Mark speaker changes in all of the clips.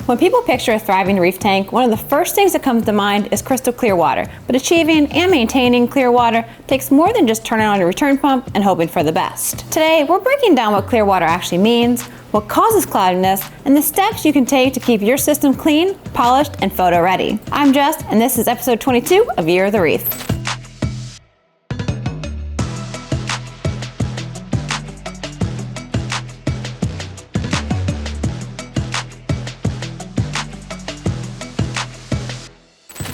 Speaker 1: When people picture a thriving reef tank, one of the first things that comes to mind is crystal clear water. But achieving and maintaining clear water takes more than just turning on your return pump and hoping for the best. Today, we're breaking down what clear water actually means, what causes cloudiness, and the steps you can take to keep your system clean, polished, and photo ready. I'm Jess, and this is episode 22 of Year of the Reef.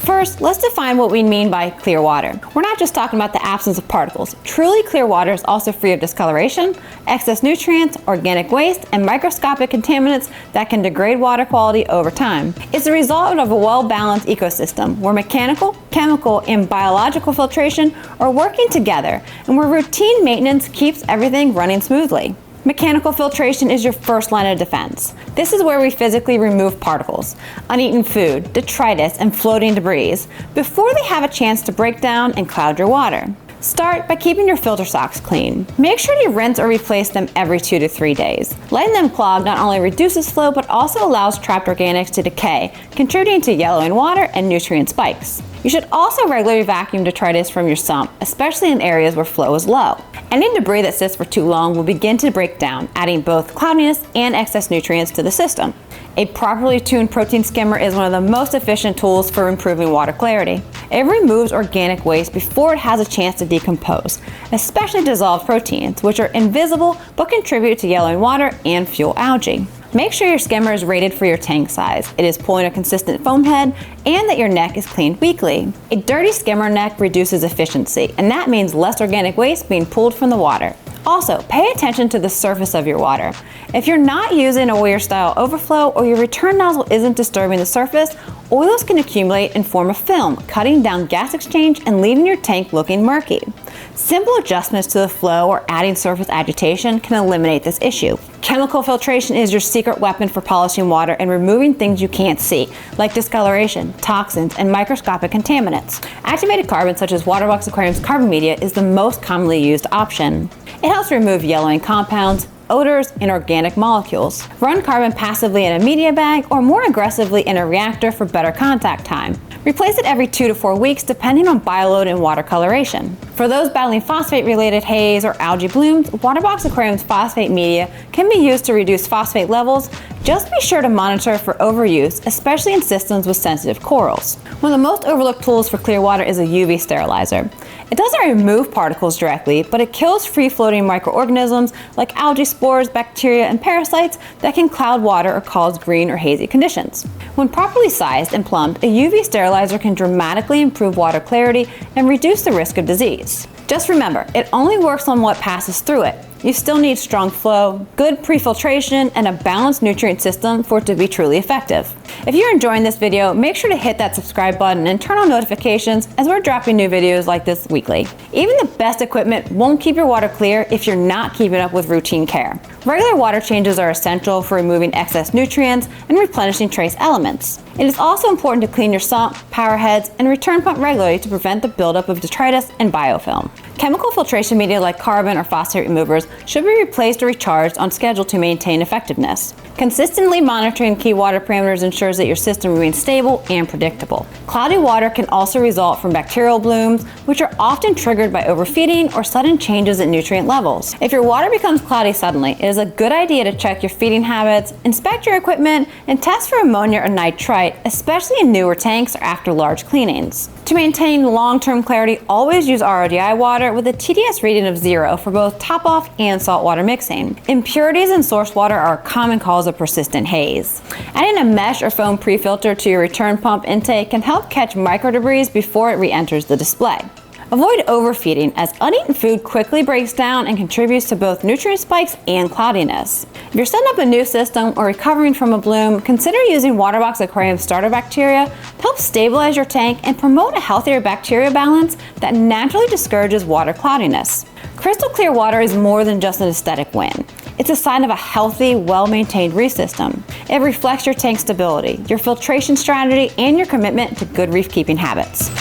Speaker 1: First, let's define what we mean by clear water. We're not just talking about the absence of particles. Truly clear water is also free of discoloration, excess nutrients, organic waste, and microscopic contaminants that can degrade water quality over time. It's the result of a well-balanced ecosystem where mechanical, chemical, and biological filtration are working together and where routine maintenance keeps everything running smoothly. Mechanical filtration is your first line of defense. This is where we physically remove particles, uneaten food, detritus, and floating debris before they have a chance to break down and cloud your water. Start by keeping your filter socks clean. Make sure to rinse or replace them every 2 to 3 days. Letting them clog not only reduces flow but also allows trapped organics to decay, contributing to yellowing water and nutrient spikes. You should also regularly vacuum detritus from your sump, especially in areas where flow is low. Any debris that sits for too long will begin to break down, adding both cloudiness and excess nutrients to the system. A properly tuned protein skimmer is one of the most efficient tools for improving water clarity. It removes organic waste before it has a chance to decompose, especially dissolved proteins, which are invisible but contribute to yellowing water and fuel algae. Make sure your skimmer is rated for your tank size, it is pulling a consistent foam head, and that your neck is cleaned weekly. A dirty skimmer neck reduces efficiency, and that means less organic waste being pulled from the water. Also, pay attention to the surface of your water. If you're not using a weir-style overflow or your return nozzle isn't disturbing the surface, oils can accumulate and form a film, cutting down gas exchange and leaving your tank looking murky. Simple adjustments to the flow or adding surface agitation can eliminate this issue. Chemical filtration is your secret weapon for polishing water and removing things you can't see, like discoloration, toxins, and microscopic contaminants. Activated carbon, such as Waterbox Aquarium's carbon media, is the most commonly used option. It helps remove yellowing compounds, odors, and organic molecules. Run carbon passively in a media bag or more aggressively in a reactor for better contact time. Replace it every 2 to 4 weeks depending on bioload and water coloration. For those battling phosphate-related haze or algae blooms, Waterbox Aquarium's phosphate media can be used to reduce phosphate levels. Just be sure to monitor for overuse, especially in systems with sensitive corals. One of the most overlooked tools for clear water is a UV sterilizer. It doesn't remove particles directly, but it kills free-floating microorganisms like algae spores, bacteria, and parasites that can cloud water or cause green or hazy conditions. When properly sized and plumbed, a UV sterilizer can dramatically improve water clarity and reduce the risk of disease. Just remember, it only works on what passes through it. You still need strong flow, good pre-filtration, and a balanced nutrient system for it to be truly effective. If you're enjoying this video, make sure to hit that subscribe button and turn on notifications as we're dropping new videos like this weekly. Even the best equipment won't keep your water clear if you're not keeping up with routine care. Regular water changes are essential for removing excess nutrients and replenishing trace elements. It is also important to clean your sump, power heads, and return pump regularly to prevent the buildup of detritus and biofilm. Chemical filtration media like carbon or phosphate removers should be replaced or recharged on schedule to maintain effectiveness. Consistently monitoring key water parameters ensures that your system remains stable and predictable. Cloudy water can also result from bacterial blooms, which are often triggered by overfeeding or sudden changes in nutrient levels. If your water becomes cloudy suddenly, it is a good idea to check your feeding habits, inspect your equipment, and test for ammonia or nitrite, especially in newer tanks or after large cleanings. To maintain long-term clarity, always use RODI water with a TDS reading of 0 for both top-off and saltwater mixing. Impurities in source water are a common cause of persistent haze. Adding a mesh or foam pre-filter to your return pump intake can help catch microdebris before it re-enters the display. Avoid overfeeding, as uneaten food quickly breaks down and contributes to both nutrient spikes and cloudiness. If you're setting up a new system or recovering from a bloom, consider using Waterbox Aquarium starter bacteria to help stabilize your tank and promote a healthier bacteria balance that naturally discourages water cloudiness. Crystal clear water is more than just an aesthetic win. It's a sign of a healthy, well-maintained reef system. It reflects your tank stability, your filtration strategy, and your commitment to good reef keeping habits.